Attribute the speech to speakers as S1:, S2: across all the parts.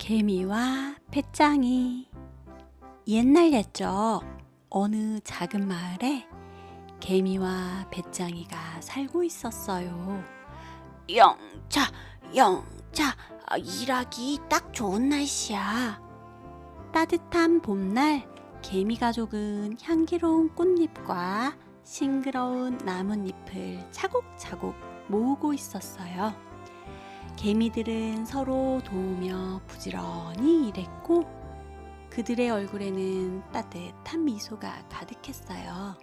S1: 개미와 배짱이. 옛날 옛적 어느 작은 마을에 개미와 배짱이가 살고 있었어요.
S2: 영차, 일하기 딱 좋은 날씨야.
S1: 따뜻한 봄날 개미 가족은 향기로운 꽃잎과 싱그러운 나뭇잎을 차곡차곡 모으고 있었어요. 개미들은 서로 도우며 부지런히 일했고 그들의 얼굴에는 따뜻한 미소가 가득했어요.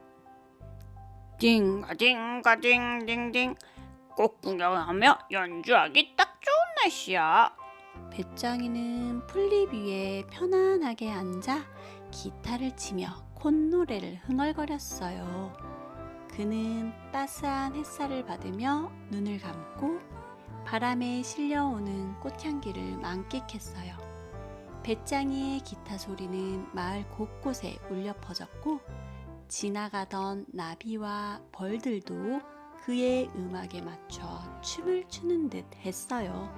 S2: 딩가딩가딩딩딩, 꽃 구경하며 연주하기 딱 좋은 날씨야.
S1: 배짱이는 풀잎 위에 편안하게 앉아 기타를 치며 콧노래를 흥얼거렸어요. 그는 따스한 햇살을 받으며 눈을 감고 바람에 실려오는 꽃향기를 만끽했어요. 배짱이의 기타 소리는 마을 곳곳에 울려 퍼졌고 지나가던 나비와 벌들도 그의 음악에 맞춰 춤을 추는 듯 했어요.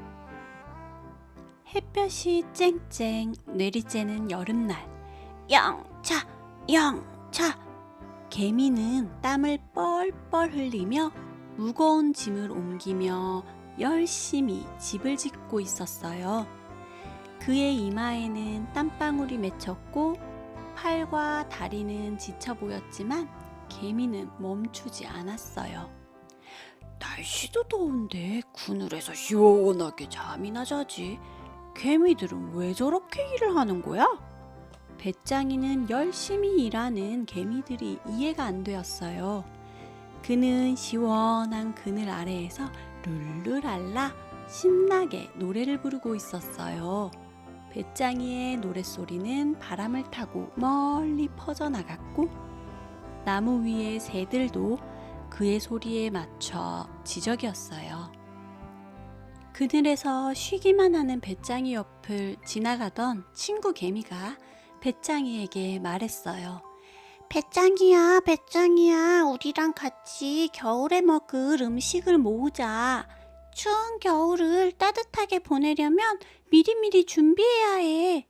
S1: 햇볕이 쨍쨍 내리쬐는 여름날,
S2: 영차,
S1: 개미는 땀을 뻘뻘 흘리며 무거운 짐을 옮기며 열심히 집을 짓고 있었어요. 그의 이마에는 땀방울이 맺혔고 팔과 다리는 지쳐 보였지만 개미는 멈추지 않았어요.
S2: 날씨도 더운데 그늘에서 시원하게 잠이나 자지. 개미들은 왜 저렇게 일을 하는 거야?
S1: 배짱이는 열심히 일하는 개미들이 이해가 안 되었어요. 그는 시원한 그늘 아래에서 룰루랄라 신나게 노래를 부르고 있었어요. 배짱이의 노랫소리는 바람을 타고 멀리 퍼져나갔고 나무 위의 새들도 그의 소리에 맞춰 지저귀었어요. 그늘에서 쉬기만 하는 배짱이 옆을 지나가던 친구 개미가 배짱이에게 말했어요.
S2: 배짱이야, 우리랑 같이 겨울에 먹을 음식을 모으자. 추운 겨울을 따뜻하게 보내려면 미리미리 준비해야 해.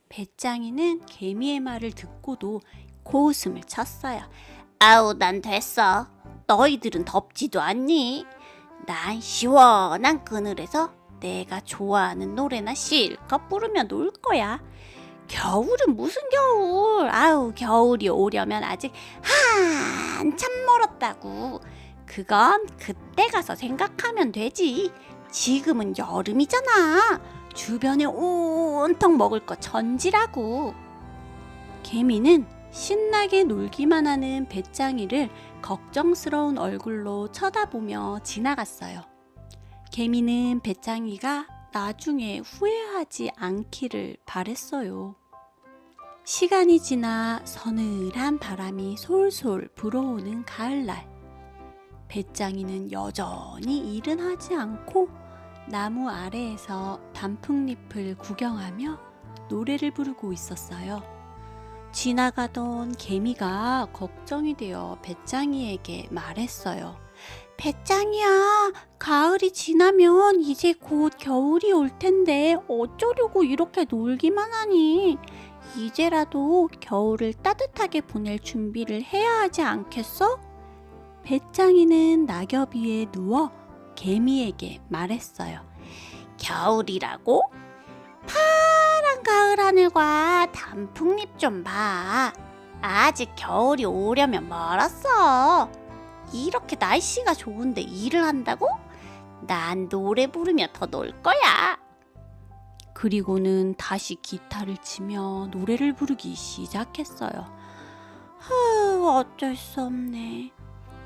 S1: 배짱이는 개미의 말을 듣고도 고웃음을 쳤어요.
S2: 아우, 난 됐어. 너희들은 덥지도 않니? 난 시원한 그늘에서 내가 좋아하는 노래나 실컷 부르며 놀 거야. 겨울은 무슨 겨울? 아우, 겨울이 오려면 아직 한참 멀었다고. 그건 그때 가서 생각하면 되지. 지금은 여름이잖아. 주변에 온통 먹을 거 전지라고.
S1: 개미는 신나게 놀기만 하는 배짱이를 걱정스러운 얼굴로 쳐다보며 지나갔어요. 개미는 배짱이가 나중에 후회하지 않기를 바랬어요. 시간이 지나 서늘한 바람이 솔솔 불어오는 가을날, 배짱이는 여전히 일은 하지 않고 나무 아래에서 단풍잎을 구경하며 노래를 부르고 있었어요. 지나가던 개미가 걱정이 되어 배짱이에게 말했어요.
S2: 배짱이야, 가을이 지나면 이제 곧 겨울이 올 텐데 어쩌려고 이렇게 놀기만 하니? 이제라도 겨울을 따뜻하게 보낼 준비를 해야 하지 않겠어?
S1: 배짱이는 낙엽 위에 누워 개미에게 말했어요.
S2: 겨울이라고? 파란 가을 하늘과 단풍잎 좀 봐. 아직 겨울이 오려면 멀었어. 이렇게 날씨가 좋은데 일을 한다고? 난 노래 부르며 더 놀 거야.
S1: 그리고는 다시 기타를 치며 노래를 부르기 시작했어요.
S2: 어쩔 수 없네.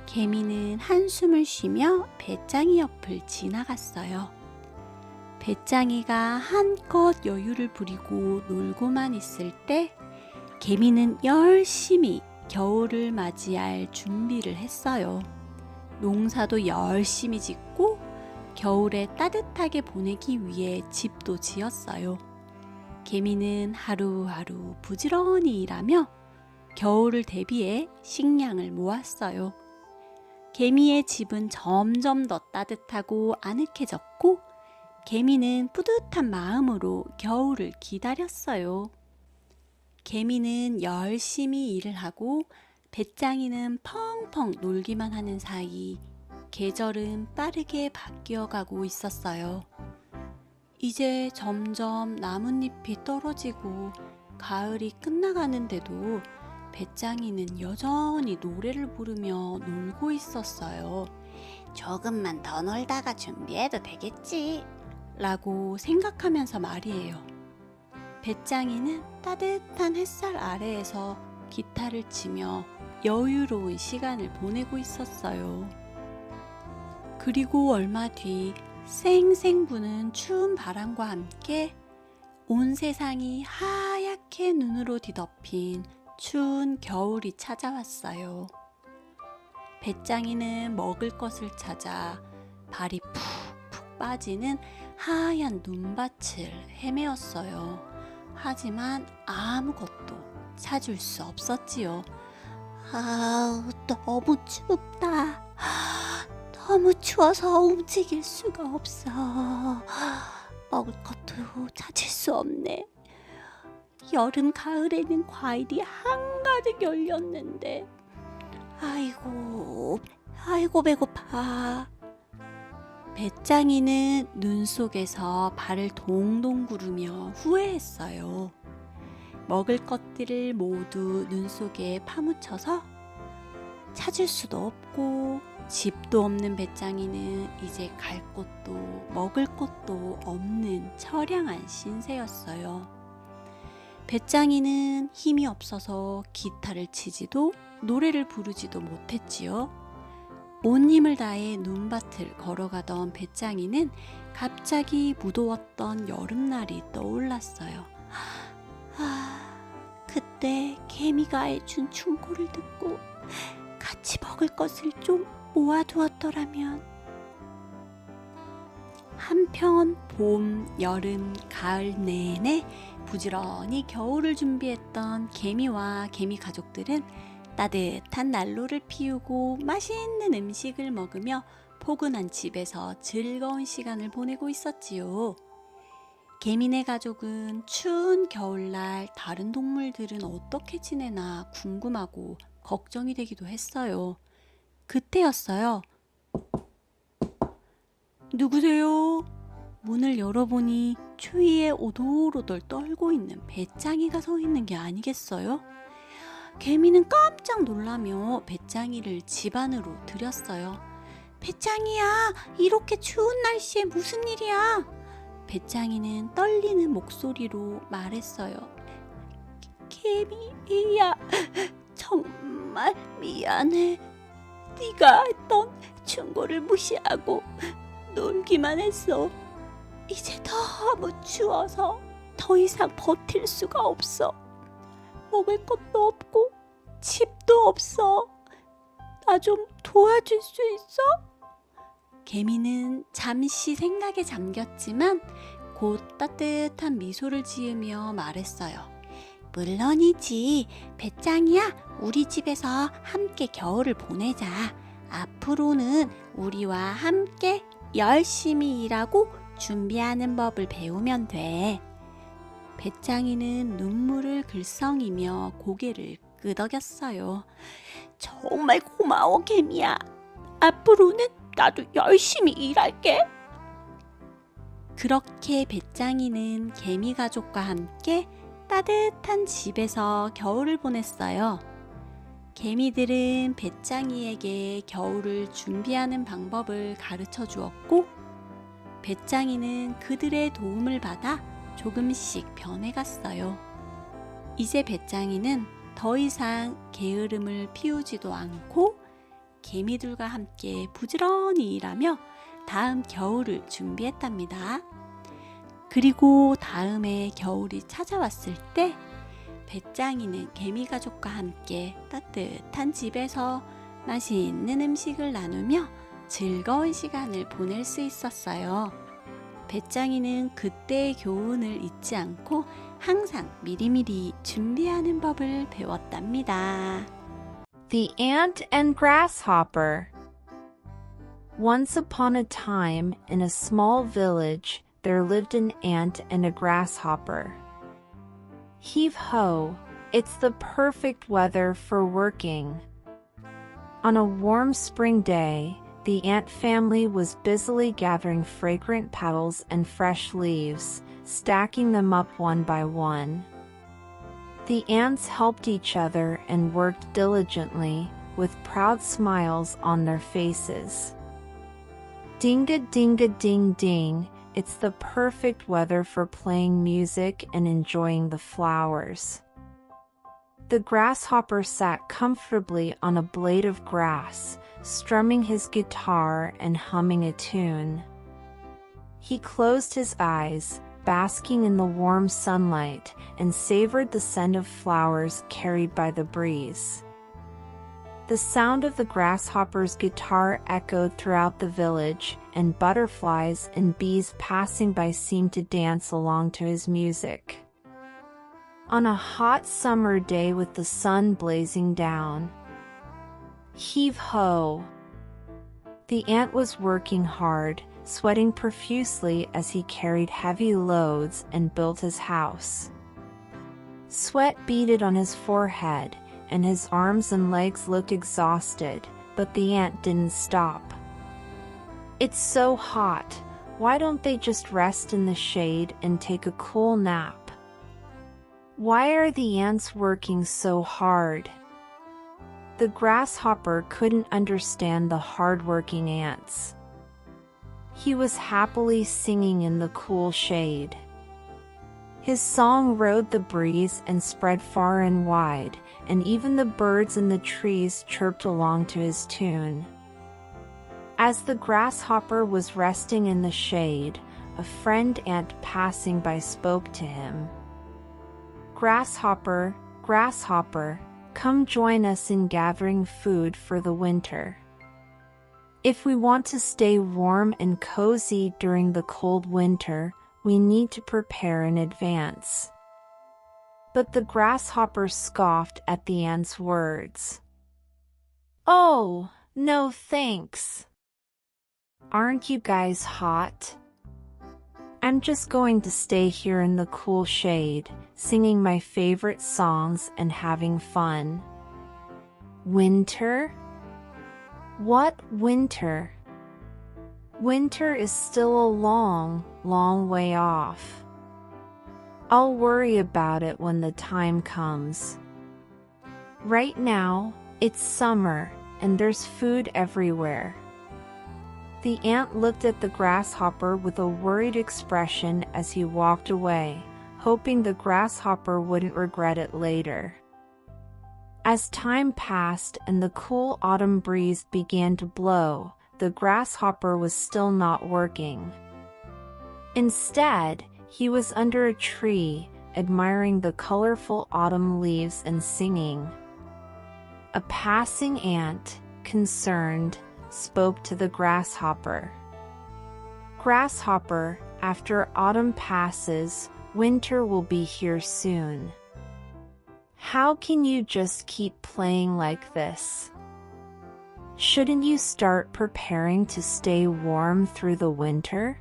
S1: 개미는 한숨을 쉬며 배짱이 옆을 지나갔어요. 배짱이가 한껏 여유를 부리고 놀고만 있을 때 개미는 열심히 겨울을 맞이할 준비를 했어요. 농사도 열심히 짓고 겨울에 따뜻하게 보내기 위해 집도 지었어요. 개미는 하루하루 부지런히 일하며 겨울을 대비해 식량을 모았어요. 개미의 집은 점점 더 따뜻하고 아늑해졌고 개미는 뿌듯한 마음으로 겨울을 기다렸어요. 개미는 열심히 일을 하고 배짱이는 펑펑 놀기만 하는 사이 계절은 빠르게 바뀌어가고 있었어요. 이제 점점 나뭇잎이 떨어지고 가을이 끝나가는데도 배짱이는 여전히 노래를 부르며 놀고 있었어요.
S2: 조금만 더 놀다가 준비해도 되겠지.
S1: 라고 생각하면서 말이에요. 배짱이는 따뜻한 햇살 아래에서 기타를 치며 여유로운 시간을 보내고 있었어요. 그리고 얼마 뒤 쌩쌩 부는 추운 바람과 함께 온 세상이 하얗게 눈으로 뒤덮인 추운 겨울이 찾아왔어요. 배짱이는 먹을 것을 찾아 발이 푹푹 빠지는 하얀 눈밭을 헤매었어요. 하지만 아무것도 찾을 수 없었지요.
S2: 아우, 너무 춥다. 너무 추워서 움직일 수가 없어. 먹을 것도 찾을 수 없네. 여름, 가을에는 과일이 한가득 열렸는데 아이고 배고파.
S1: 배짱이는 눈 속에서 발을 동동 구르며 후회했어요. 먹을 것들을 모두 눈 속에 파묻혀서 찾을 수도 없고 집도 없는 배짱이는 이제 갈 곳도 먹을 곳도 없는 처량한 신세였어요. 배짱이는 힘이 없어서 기타를 치지도 노래를 부르지도 못했지요. 온 힘을 다해 눈밭을 걸어가던 배짱이는 갑자기 무더웠던 여름날이 떠올랐어요.
S2: 그때 개미가 해준 충고를 듣고 같이 먹을 것을 좀 모아두었더라면.
S1: 한편 봄, 여름, 가을 내내 부지런히 겨울을 준비했던 개미와 개미 가족들은 따뜻한 난로를 피우고 맛있는 음식을 먹으며 포근한 집에서 즐거운 시간을 보내고 있었지요. 개미네 가족은 추운 겨울날 다른 동물들은 어떻게 지내나 궁금하고 걱정이 되기도 했어요. 그때였어요. 누구세요? 문을 열어보니 추위에 오돌오돌 떨고 있는 배짱이가 서 있는 게 아니겠어요? 개미는 깜짝 놀라며 배짱이를 집 안으로 들였어요.
S2: 배짱이야, 이렇게 추운 날씨에 무슨 일이야?
S1: 배짱이는 떨리는 목소리로 말했어요.
S2: 개미야, 정말 미안해. 네가 했던 충고를 무시하고 놀기만 했어. 이제 너무 추워서 더 이상 버틸 수가 없어. 먹을 것도 없고 집도 없어. 나 좀 도와줄 수 있어?
S1: 개미는 잠시 생각에 잠겼지만 곧 따뜻한 미소를 지으며 말했어요.
S2: 물론이지. 배짱이야, 우리 집에서 함께 겨울을 보내자. 앞으로는 우리와 함께 열심히 일하고 준비하는 법을 배우면 돼.
S1: 배짱이는 눈물을 글썽이며 고개를 끄덕였어요.
S2: 정말 고마워, 개미야. 앞으로는 나도 열심히 일할게.
S1: 그렇게 배짱이는 개미 가족과 함께 따뜻한 집에서 겨울을 보냈어요. 개미들은 배짱이에게 겨울을 준비하는 방법을 가르쳐 주었고, 배짱이는 그들의 도움을 받아 조금씩 변해갔어요. 이제 배짱이는 더 이상 게으름을 피우지도 않고 개미들과 함께 부지런히 일하며 다음 겨울을 준비했답니다. 그리고 다음에 겨울이 찾아왔을 때 배짱이는 개미 가족과 함께 따뜻한 집에서 맛있는 음식을 나누며 즐거운 시간을 보낼 수 있었어요. 배짱이는 그때의 교훈을 잊지 않고 항상 미리미리 준비하는 법을 배웠답니다.
S3: The Ant and Grasshopper. Once upon a time, in a small village, there lived an ant and a grasshopper. Heave-ho, it's the perfect weather for working. On a warm spring day, the ant family was busily gathering fragrant petals and fresh leaves, stacking them up one by one. The ants helped each other and worked diligently, with proud smiles on their faces. Ding-a-ding-a-ding-ding, it's the perfect weather for playing music and enjoying the flowers. The grasshopper sat comfortably on a blade of grass, strumming his guitar and humming a tune. He closed his eyes, basking in the warm sunlight, and savored the scent of flowers carried by the breeze. The sound of the grasshopper's guitar echoed throughout the village, and butterflies and bees passing by seemed to dance along to his music. On a hot summer day with the sun blazing down. Heave-ho! The ant was working hard, sweating profusely as he carried heavy loads and built his house. Sweat beaded on his forehead, and his arms and legs looked exhausted, but the ant didn't stop. It's so hot, why don't they just rest in the shade and take a cool nap? Why are the ants working so hard? The grasshopper couldn't understand the hard-working ants. He was happily singing in the cool shade. His song rode the breeze and spread far and wide, and even the birds in the trees chirped along to his tune. As the grasshopper was resting in the shade, a friend ant passing by spoke to him. "Grasshopper, grasshopper, come join us in gathering food for the winter. If we want to stay warm and cozy during the cold winter, we need to prepare in advance." But the grasshopper scoffed at the ant's words. "Oh, no thanks. Aren't you guys hot? I'm just going to stay here in the cool shade, singing my favorite songs and having fun." Winter? What winter? Winter is still a long, long way off. I'll worry about it when the time comes. Right now, it's summer, and there's food everywhere. The ant looked at the grasshopper with a worried expression as he walked away, hoping the grasshopper wouldn't regret it later. As time passed and the cool autumn breeze began to blow, the grasshopper was still not working. Instead, he was under a tree, admiring the colorful autumn leaves and singing. A passing ant, concerned, spoke to the grasshopper. "Grasshopper, after autumn passes, winter will be here soon. How can you just keep playing like this? Shouldn't you start preparing to stay warm through the winter?"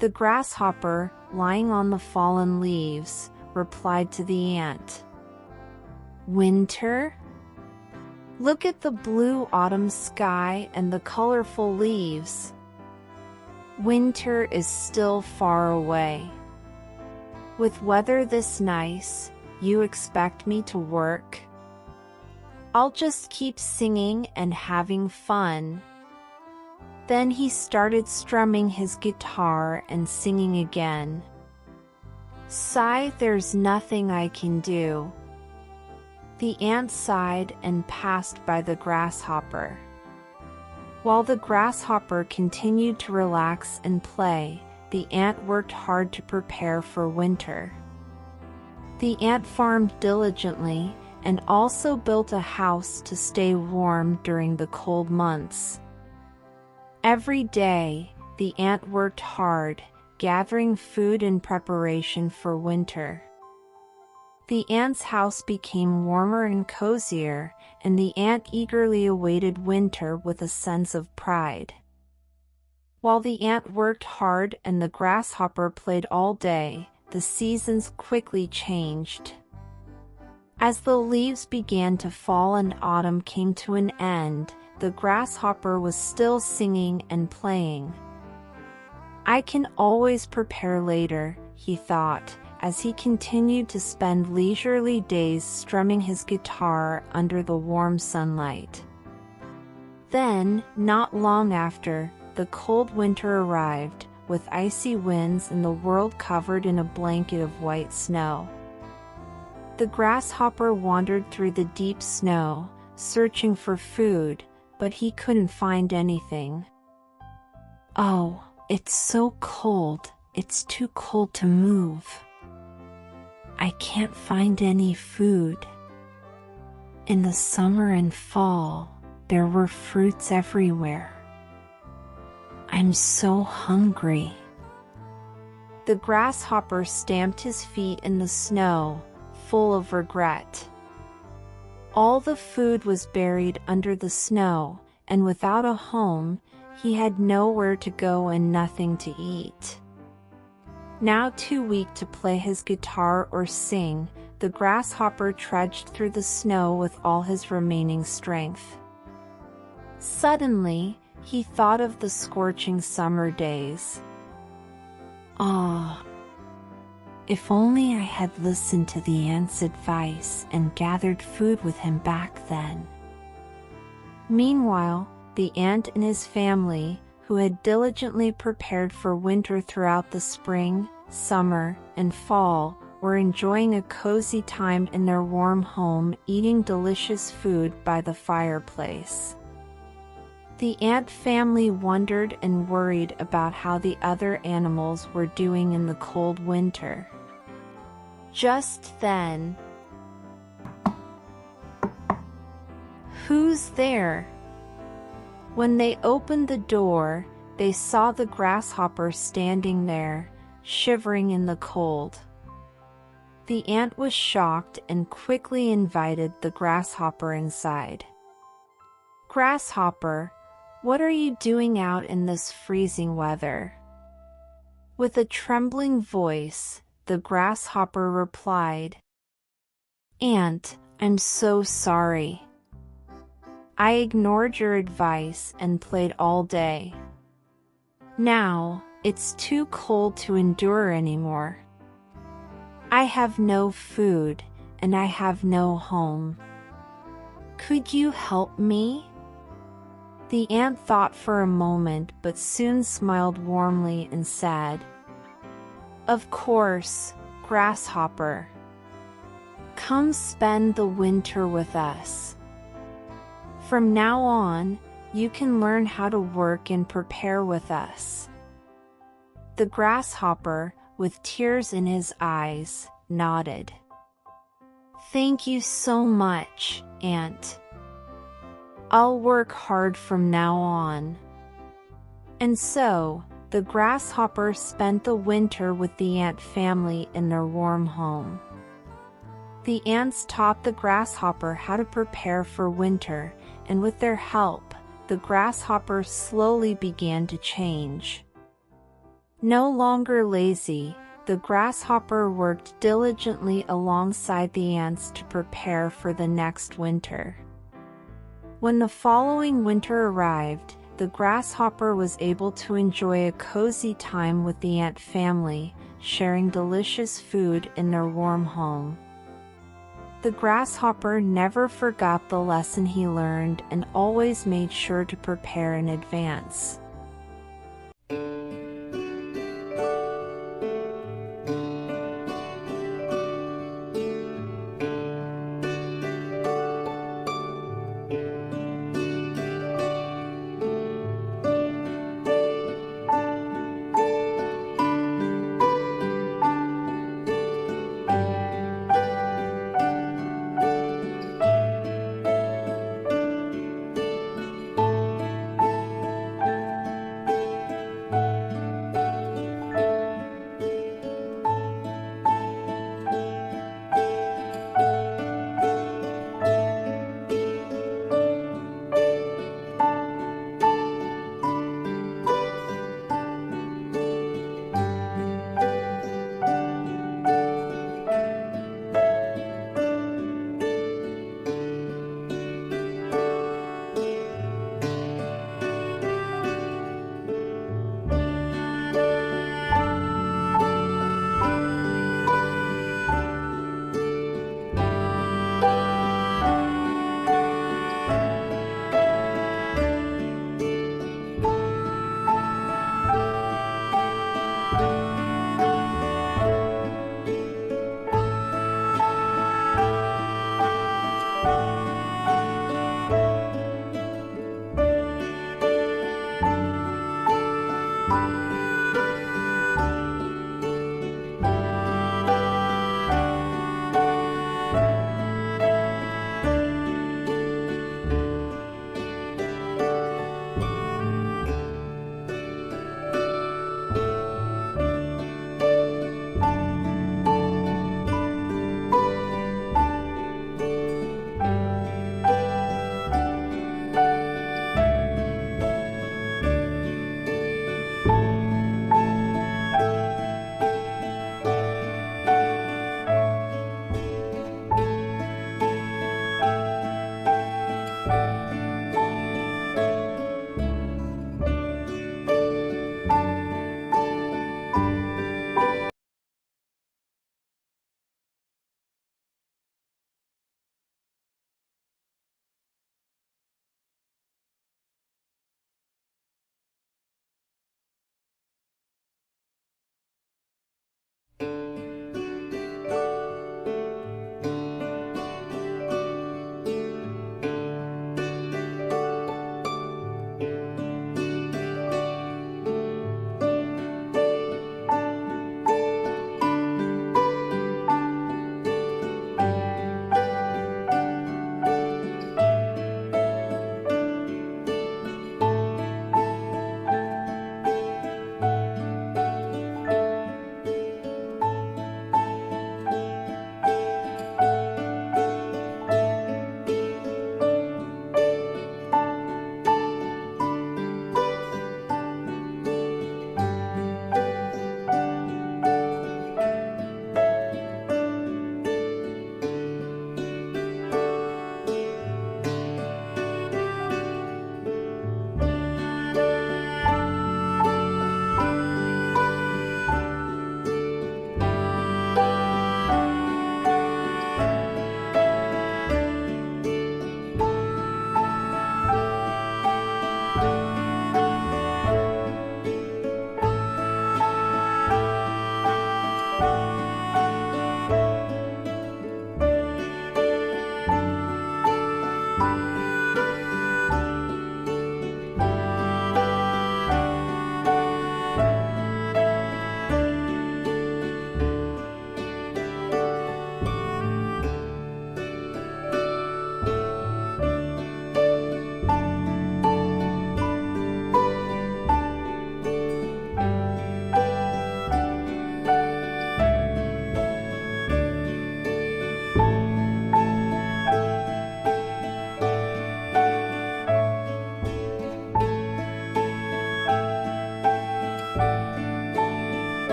S3: The grasshopper, lying on the fallen leaves, replied to the ant. "Winter? Look at the blue autumn sky and the colorful leaves. Winter is still far away. With weather this nice, you expect me to work? I'll just keep singing and having fun." Then he started strumming his guitar and singing again. "Sigh, there's nothing I can do." The ant sighed and passed by the grasshopper. While the grasshopper continued to relax and play, the ant worked hard to prepare for winter. The ant farmed diligently and also built a house to stay warm during the cold months. Every day, the ant worked hard, gathering food in preparation for winter. The ant's house became warmer and cozier, and the ant eagerly awaited winter with a sense of pride. While the ant worked hard and the grasshopper played all day, the seasons quickly changed. As the leaves began to fall and autumn came to an end, the grasshopper was still singing and playing. I can always prepare later, he thought, as he continued to spend leisurely days strumming his guitar under the warm sunlight. Then, not long after, the cold winter arrived, with icy winds and the world covered in a blanket of white snow. The grasshopper wandered through the deep snow, searching for food, but he couldn't find anything. Oh, it's so cold, it's too cold to move. I can't find any food. In the summer and fall, there were fruits everywhere. I'm so hungry. The grasshopper stamped his feet in the snow, full of regret. All the food was buried under the snow, and without a home, he had nowhere to go and nothing to eat. Now too weak to play his guitar or sing, the grasshopper trudged through the snow with all his remaining strength. Suddenly, he thought of the scorching summer days. Ah, if only I had listened to the ant's advice and gathered food with him back then. Meanwhile, the ant and his family, who had diligently prepared for winter throughout the spring, summer, and fall, were enjoying a cozy time in their warm home, eating delicious food by the fireplace. The ant family wondered and worried about how the other animals were doing in the cold winter. Just then, "Who's there?" When they opened the door, they saw the grasshopper standing there, shivering in the cold. The ant was shocked and quickly invited the grasshopper inside. "Grasshopper, what are you doing out in this freezing weather?" With a trembling voice, the grasshopper replied, "Ant, I'm so sorry. I ignored your advice and played all day. Now, it's too cold to endure anymore. I have no food, and I have no home. Could you help me?" The ant thought for a moment but soon smiled warmly and said, "Of course, grasshopper. Come spend the winter with us. From now on, you can learn how to work and prepare with us." The grasshopper, with tears in his eyes, nodded. "Thank you so much, Ant. I'll work hard from now on." And so, the grasshopper spent the winter with the ant family in their warm home. The ants taught the grasshopper how to prepare for winter, and with their help, the grasshopper slowly began to change. No longer lazy, the grasshopper worked diligently alongside the ants to prepare for the next winter. When the following winter arrived, the grasshopper was able to enjoy a cozy time with the ant family, sharing delicious food in their warm home. The grasshopper never forgot the lesson he learned and always made sure to prepare in advance.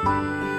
S3: you.